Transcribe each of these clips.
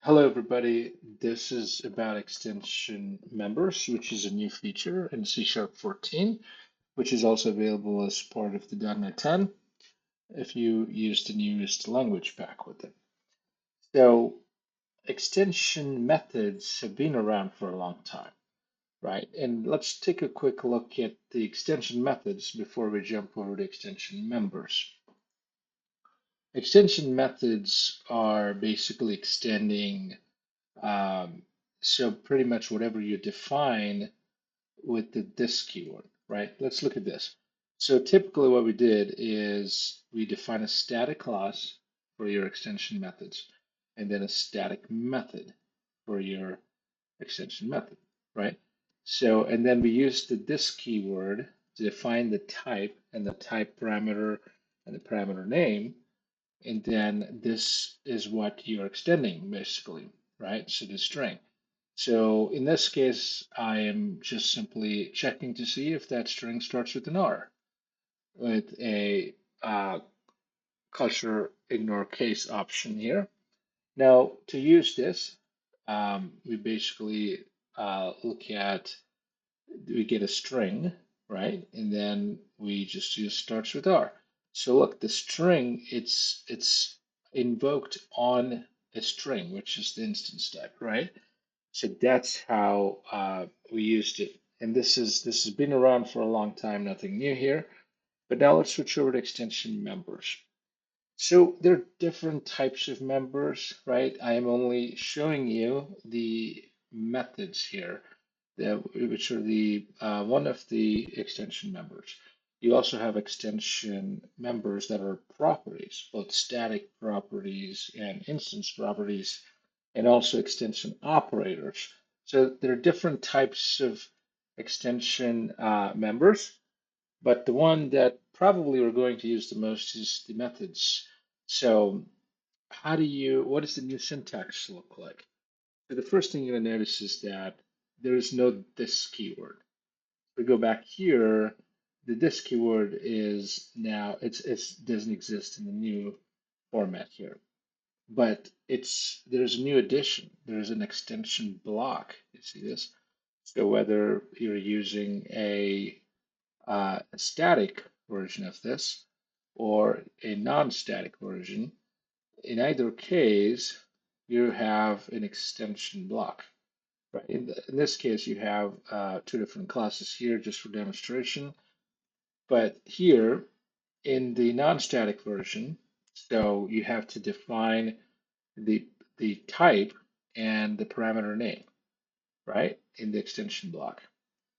Hello, everybody. This is about extension members, which is a new feature in C# 14, which is also available as part of the .NET 10 if you use the newest language pack with it. So, extension methods have been around for a long time, right? And let's take a quick look at the extension methods before we jump over to extension members. Extension methods are basically extending so pretty much whatever you define with this keyword, right? Let's look at this. So typically what we did is we define a static class for your extension methods and then a static method for your extension method, right? So, and then we used this keyword to define the type and the type parameter and the parameter name. And then this is what you're extending basically, right? So the string. So in this case, I am just simply checking to see if that string starts with an R with a cursor ignore case option here. Now to use this, we basically look at, we get a string, right? And then we just use starts with R. So look, the string, it's invoked on a string, which is the instance type, right? So that's how we used it. And this has been around for a long time, nothing new here. But now let's switch over to extension members. So there are different types of members, right? I am only showing you the methods here, which are the one of the extension members. You also have extension members that are properties, both static properties and instance properties, and also extension operators. So there are different types of extension members. But the one that probably we're going to use the most is the methods. So what does the new syntax look like? So the first thing you're gonna notice is that there is no this keyword. We go back here, the this keyword is now, it doesn't exist in the new format here. But there's a new addition. There's an extension block. You see this? So whether you're using a static version of this or a non-static version. In either case, you have an extension block. Right? In this case, you have two different classes here just for demonstration. But here in the non-static version, so you have to define the type and the parameter name, right, in the extension block.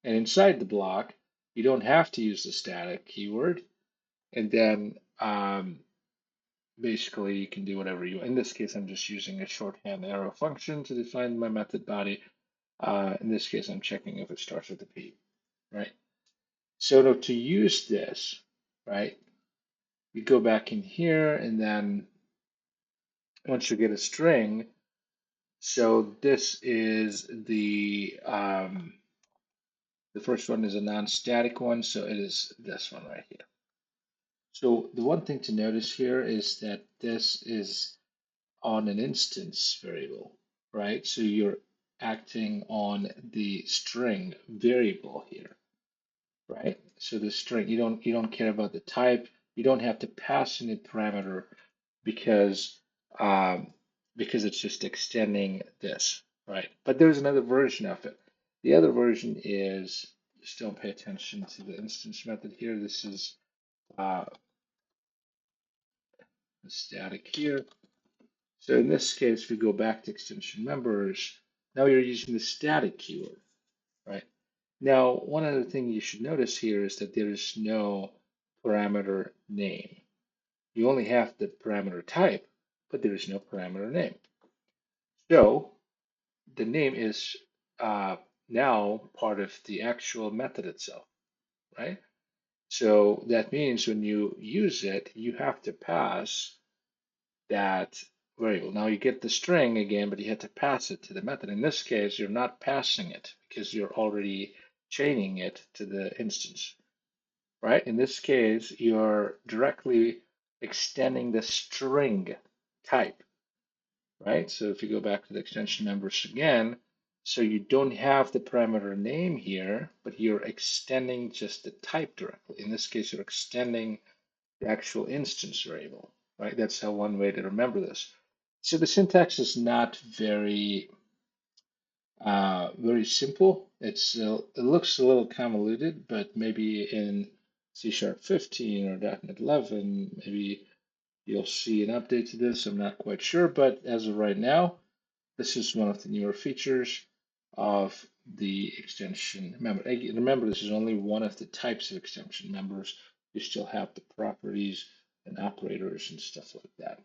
And inside the block, you don't have to use the static keyword. And then basically you can do whatever you, in this case, I'm just using a shorthand arrow function to define my method body. In this case, I'm checking if it starts with a P, right? So to use this, right, you go back in here and then once you get a string, so this is the first one is a non-static one, so it is this one right here. So the one thing to notice here is that this is on an instance variable, right? So you're acting on the string variable here, right? So the string, you don't care about the type, you don't have to pass in a parameter because um, because it's just extending this, right? But there's another version of it. The other version is, just don't pay attention to the instance method here. This is static here. So in this case, we go back to extension members. Now you're using the static keyword, right? Now, one other thing you should notice here is that there is no parameter name. You only have the parameter type, but there is no parameter name. So the name is now part of the actual method itself, right? So that means when you use it, you have to pass that variable. Now you get the string again, but you have to pass it to the method. In this case, you're not passing it because you're already chaining it to the instance, right? In this case, you're directly extending the string type. right? So if you go back to the extension members again, so you don't have the parameter name here, but you're extending just the type directly. In this case, you're extending the actual instance variable, right? That's how one way to remember this. So the syntax is not very simple. It looks a little convoluted, but maybe in C Sharp 15 or .NET 11, maybe you'll see an update to this. I'm not quite sure, but as of right now, this is one of the newer features of the extension member. Remember, this is only one of the types of extension members. You still have the properties and operators and stuff like that.